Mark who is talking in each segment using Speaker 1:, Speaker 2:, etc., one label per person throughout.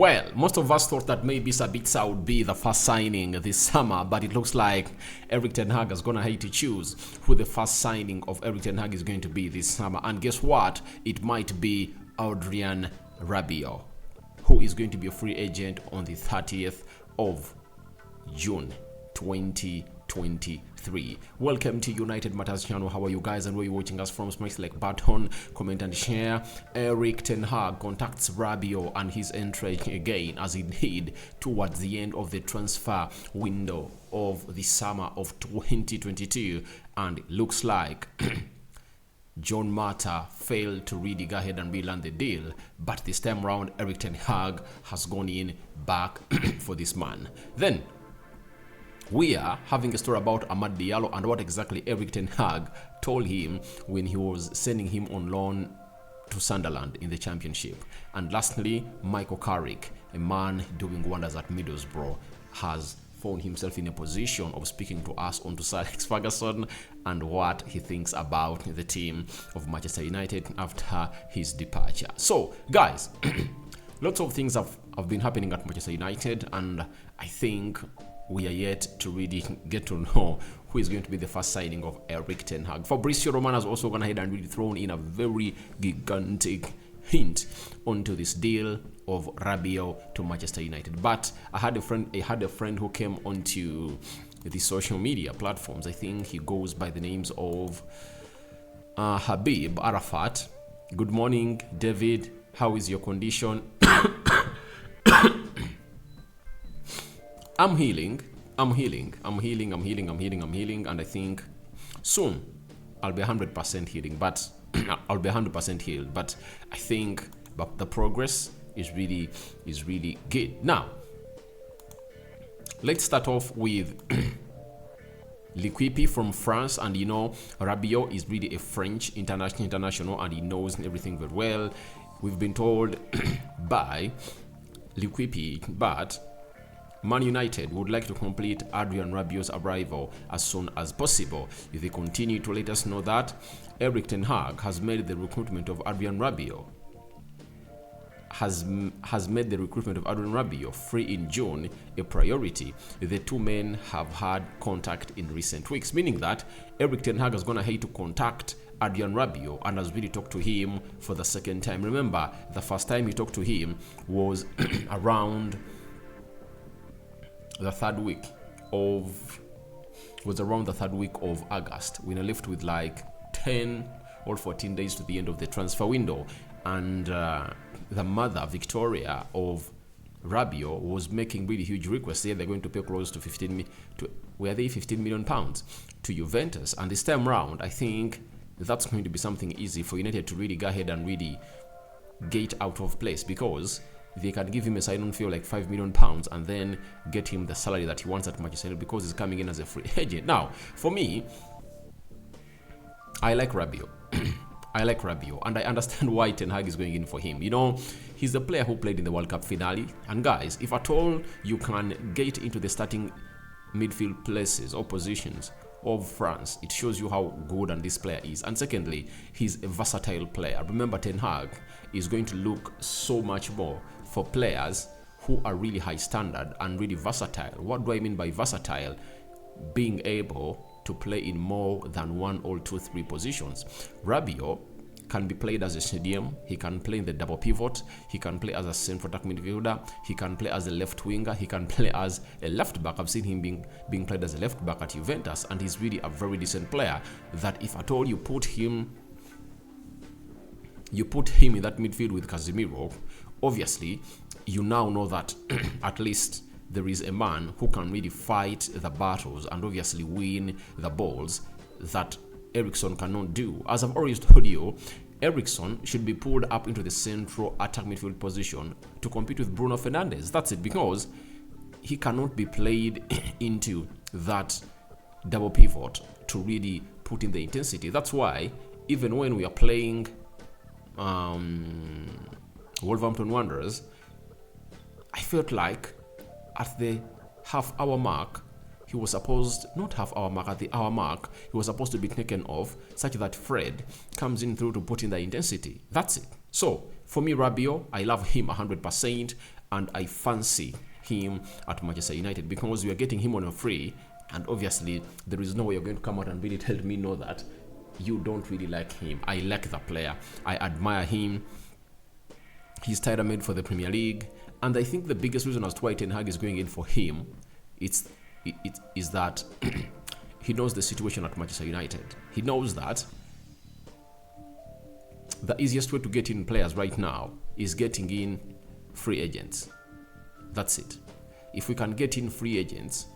Speaker 1: Well, most of us thought that maybe Sabitzer would be the first signing this summer, but it looks like Erik ten Hag is going to hate to choose who the first signing of Erik ten Hag is going to be this summer. And guess what? It might be Adrien Rabiot, who is going to be a free agent on the 30th of June 2023. Welcome to United Matters channel. How are you guys, and where you watching us from? Smash the like button, comment and share. Erik ten Hag contacts Rabiot and his entry again as he did towards the end of the transfer window of the summer of 2022, and it looks like John Mata failed to really go ahead and reland the deal, but this time around Erik ten Hag has gone in back for this man. Then we are having a story about Diallo and what exactly Erik ten Hag told him when he was sending him on loan to Sunderland in the Championship. And lastly, Michael Carrick, a man doing wonders at Middlesbrough, has found himself in a position of speaking to us on to Sir Alex Ferguson and what he thinks about the team of Manchester United after his departure. So, guys, lots of things have been happening at Manchester United, and I think we are yet to really get to know who is going to be the first signing of Erik ten Hag. Fabrizio Romano has also gone ahead and really thrown in a very gigantic hint onto this deal of Rabiot to Manchester United. But I had a friend who came onto the social media platforms. I think he goes by the names of Habib Arafat. Good morning, David. How is your condition? I'm healing, and I think soon I'll be 100% healing, but I'll be 100% healed. But I think the progress is really good. Now, let's start off with L'Equipe from France, and you know Rabiot is really a French international, and he knows everything very well. We've been told by L'Equipe, but Man United would like to complete Adrien Rabiot's arrival as soon as possible. If they continue to let us know that Erik ten Hag has made the recruitment of Adrien Rabiot free in June a priority. The two men have had contact in recent weeks, meaning that Erik ten Hag is going to hate to contact Adrien Rabiot and has really talked to him for the second time. Remember, the first time he talked to him was around the third week of August. We are left with like 10 or 14 days to the end of the transfer window, and the mother Victoria of Rabiot was making really huge requests. They're going to pay close to 15 million pounds to Juventus, and this time round I think that's going to be something easy for United to really go ahead and really get out of place, because they can give him a sign-on fee of like 5 million pounds and then get him the salary that he wants at Manchester United, because he's coming in as a free agent. Now, for me, I like Rabiot. And I understand why Ten Hag is going in for him. You know, he's the player who played in the World Cup finale. And guys, if at all you can get into the starting midfield places or positions of France, it shows you how good and this player is. And secondly, he's a versatile player. Remember, Ten Hag is going to look so much more for players who are really high standard and really versatile. What do I mean by versatile? Being able to play in more than 1 or 2, 3 positions. Rabiot can be played as a CDM, he can play in the double pivot, he can play as a central attack midfielder, he can play as a left winger, he can play as a left back. I've seen him being played as a left back at Juventus, and he's really a very decent player that if at all you put him in that midfield with Casemiro, obviously you now know that at least there is a man who can really fight the battles and obviously win the balls that Eriksen cannot do. As I've always told you, Eriksen should be pulled up into the central attack midfield position to compete with Bruno Fernandes. That's it, because he cannot be played into that double pivot to really put in the intensity. That's why even when we are playing Wolverhampton Wanderers, I felt like at the half-hour mark, he was supposed, not half-hour mark, at the hour mark, he was supposed to be taken off such that Fred comes in through to put in the intensity. That's it. So, for me, Rabiot, I love him 100%. and I fancy him at Manchester United because we are getting him on a free, and obviously there is no way you're going to come out and really tell me no that you don't really like him. I like the player. I admire him. He's tailor-made for the Premier League, and I think the biggest reason as to why Ten Hag is going in for him is that he knows the situation at Manchester United. He knows that the easiest way to get in players right now is getting in free agents. That's it. If we can get in free agents,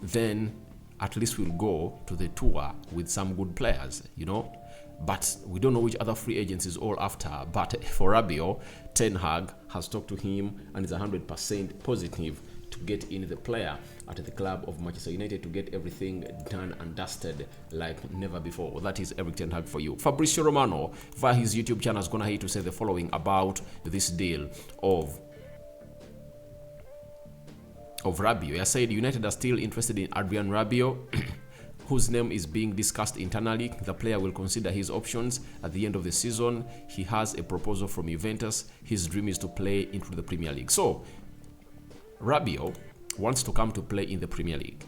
Speaker 1: then at least we'll go to the tour with some good players, you know. But we don't know which other free agents is all after. But for Rabiot, Ten Hag has talked to him and is 100% positive to get in the player at the club of Manchester United to get everything done and dusted like never before. That is Eric Ten Hag for you. Fabrizio Romano, via his YouTube channel, is going to say the following about this deal of Rabiot. I said United are still interested in Adrien Rabiot, whose name is being discussed internally. The player will consider his options at the end of the season. He has a proposal from Juventus. His dream is to play into the Premier League. So, Rabiot wants to come to play in the Premier League.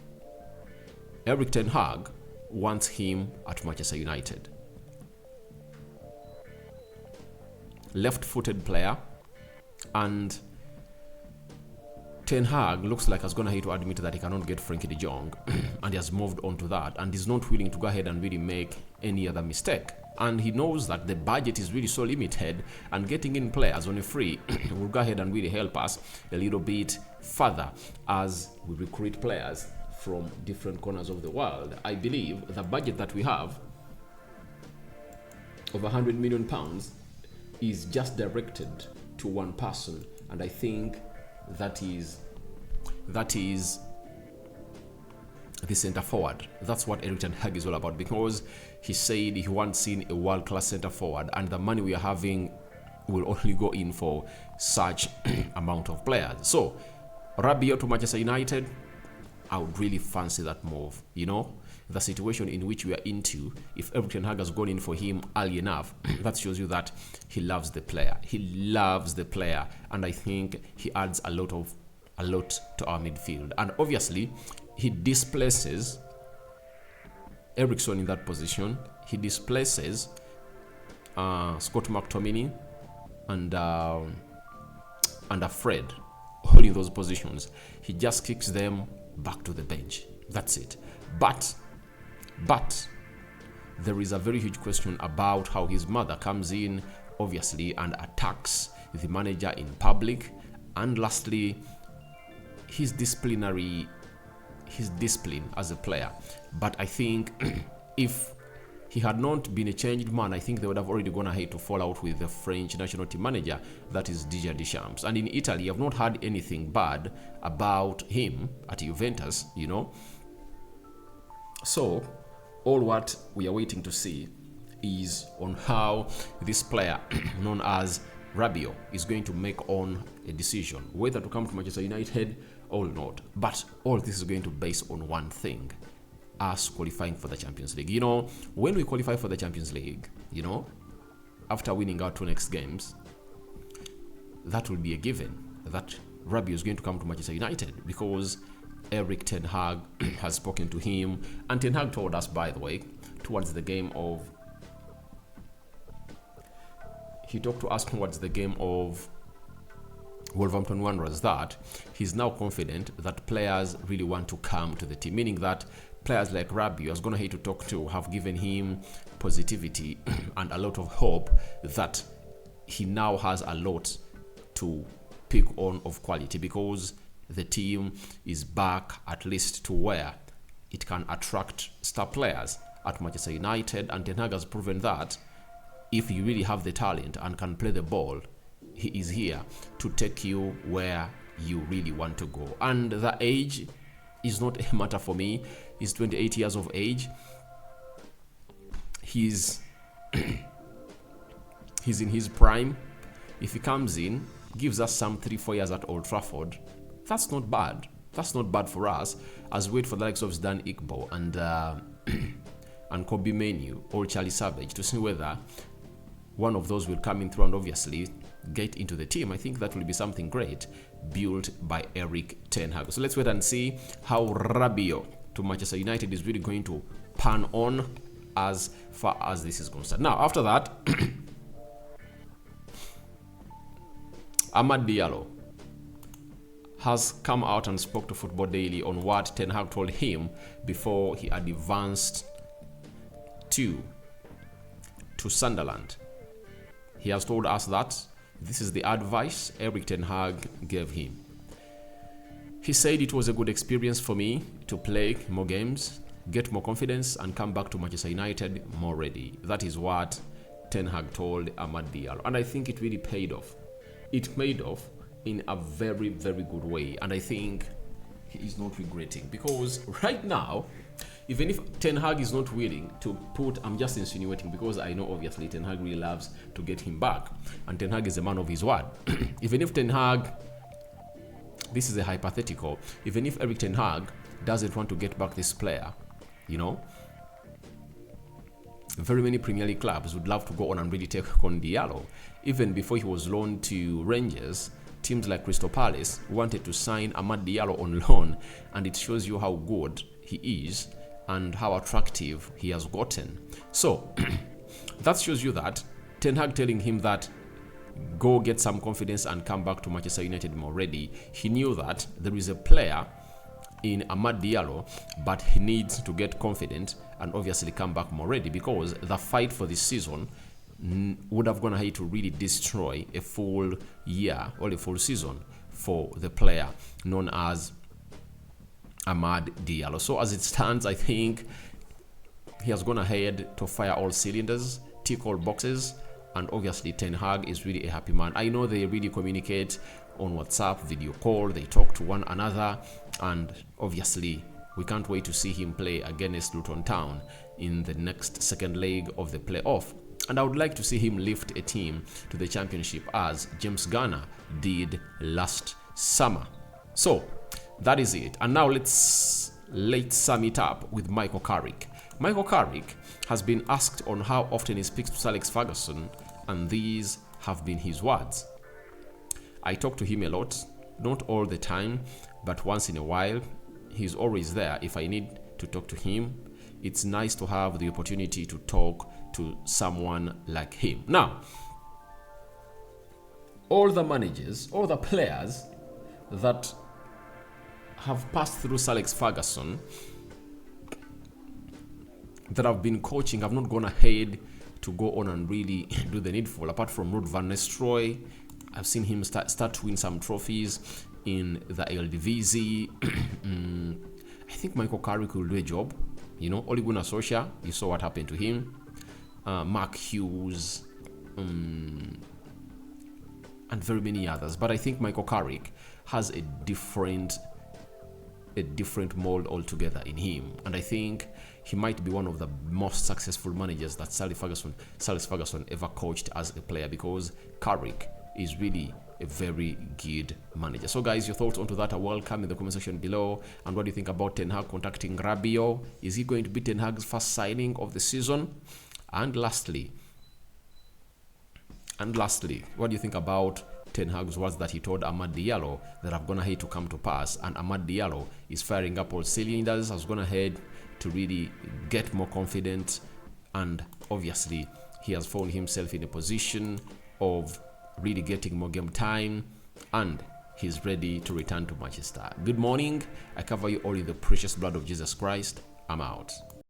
Speaker 1: Eric Ten Hag wants him at Manchester United. Left-footed player, and Ten Hag looks like he's going to have to admit that he cannot get Frankie de Jong and he has moved on to that and is not willing to go ahead and really make any other mistake. And he knows that the budget is really so limited, and getting in players on a free will go ahead and really help us a little bit further as we recruit players from different corners of the world. I believe the budget that we have of £100 million is just directed to one person, and I think that is the center forward. That's what Eric Ten Hag is all about, because he said he wants seen a world-class center forward, and the money we are having will only go in for such amount of players. So Rabiot to Manchester United, I would really fancy that move. You know, the situation in which we are into, if Eric Ten Hag has gone in for him early enough, that shows you that he loves the player. He loves the player, and I think he adds a lot to our midfield. And obviously, he displaces Eriksson in that position. He displaces Scott McTominay and Fred, all in those positions. He just kicks them back to the bench. That's it. But there is a very huge question about how his mother comes in, obviously, and attacks the manager in public. And lastly, his discipline as a player. But I think if he had not been a changed man, I think they would have already gone ahead to fall out with the French national team manager, that is Didier Deschamps. And in Italy, I've not heard anything bad about him at Juventus, you know. So all what we are waiting to see is on how this player known as Rabiot is going to make on a decision whether to come to Manchester United or not. But all this is going to base on one thing: us qualifying for the Champions League. You know, when we qualify for the Champions League, you know, after winning our 2 next games, that will be a given that Rabiot is going to come to Manchester United, because Eric Ten Hag has spoken to him, and Ten Hag told us, by the way, towards the game of Wolverhampton Wanderers, that he's now confident that players really want to come to the team, meaning that players like Rabiot is going to hate to talk to have given him positivity and a lot of hope that he now has a lot to pick on of quality, because the team is back at least to where it can attract star players at Manchester United, and Ten Hag has proven that if you really have the talent and can play the ball, he is here to take you where you really want to go. And the age is not a matter for me. He's 28 years of age. He's in his prime. If he comes in, gives us some 3-4 years at Old Trafford, that's not bad. That's not bad for us, as we wait for the likes of Zidane Igbo and Kobe Menu or Charlie Savage to see whether one of those will come in through. And obviously, get into the team, I think that will be something great built by Erik ten Hag. So let's wait and see how Rabiot to Manchester United is really going to pan on as far as this is concerned. Now, after that, Amad Diallo has come out and spoke to Football Daily on what Ten Hag told him before he had advanced to Sunderland. He has told us that this is the advice Erik ten Hag gave him. He said it was a good experience for me to play more games, get more confidence, and come back to Manchester United more ready. That is what Ten Hag told Amad Diallo. And I think it really paid off. It paid off in a very, very good way. And I think he is not regretting. Because right now, even if Ten Hag is not willing to put, I'm just insinuating because I know obviously Ten Hag really loves to get him back. And Ten Hag is a man of his word. Even if Ten Hag, this is a hypothetical, even if Erik ten Hag doesn't want to get back this player, you know, very many Premier League clubs would love to go on and really take on Diallo. Even before he was loaned to Rangers, teams like Crystal Palace wanted to sign Amad Diallo on loan, and it shows you how good he is and how attractive he has gotten. So that shows you that Ten Hag telling him that go get some confidence and come back to Manchester United more ready. He knew that there is a player in Amad Diallo, but he needs to get confident and obviously come back more ready, because the fight for this season would have gone ahead to really destroy a full year or a full season for the player known as Amad Diallo. So as it stands, I think he has gone ahead to fire all cylinders, tick all boxes, and obviously Ten Hag is really a happy man. I know they really communicate on WhatsApp, video call, they talk to one another, and obviously we can't wait to see him play against Luton Town in the next second leg of the playoff. And I would like to see him lift a team to the championship as James Garner did last summer. So that is it. And now let's sum it up with Michael Carrick. Michael Carrick has been asked on how often he speaks to Sir Alex Ferguson, and these have been his words. I talk to him a lot, not all the time, but once in a while. He's always there if I need to talk to him. It's nice to have the opportunity to talk to someone like him. Now, all the managers, all the players that have passed through Sir Alex Ferguson, that have been coaching, have not gone ahead to go on and really do the needful. Apart from Ruud van Nistelrooy, I've seen him start to win some trophies in the Eredivisie. I think Michael Carrick will do a job. You know, Ole Gunnar Solskjaer, you saw what happened to him. Mark Hughes, and very many others. But I think Michael Carrick has a different mold altogether in him, and I think he might be one of the most successful managers that Sir Alex Ferguson ever coached as a player, because Carrick is really a very good manager. So guys, your thoughts onto that are welcome in the comment section below. And what do you think about Ten Hag contacting Rabiot? Is he going to be Ten Hag's first signing of the season? And lastly, what do you think about Ten Hag's words that he told Amad Diallo that have gone ahead to come to pass? And Amad Diallo is firing up all cylinders, has gone ahead to really get more confident, and obviously he has found himself in a position of really getting more game time, and he's ready to return to Manchester. Good morning. I cover you all in the precious blood of Jesus Christ. I'm out.